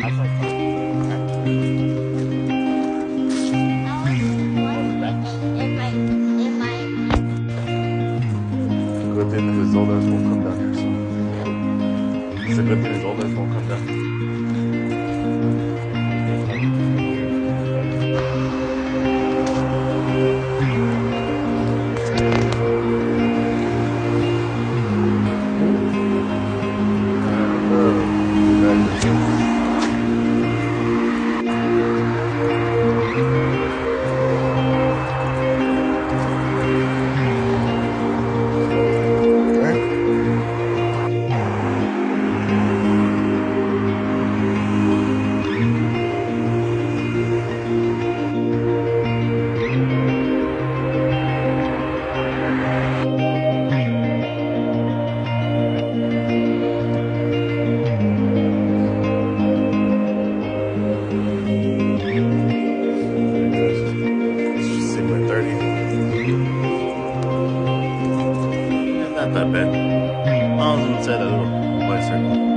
That's like good thing that his old ass won't come down here soon. It's a good thing his old ass won't come down. Sigma 30. Not that bad. I was gonna say that little white circle.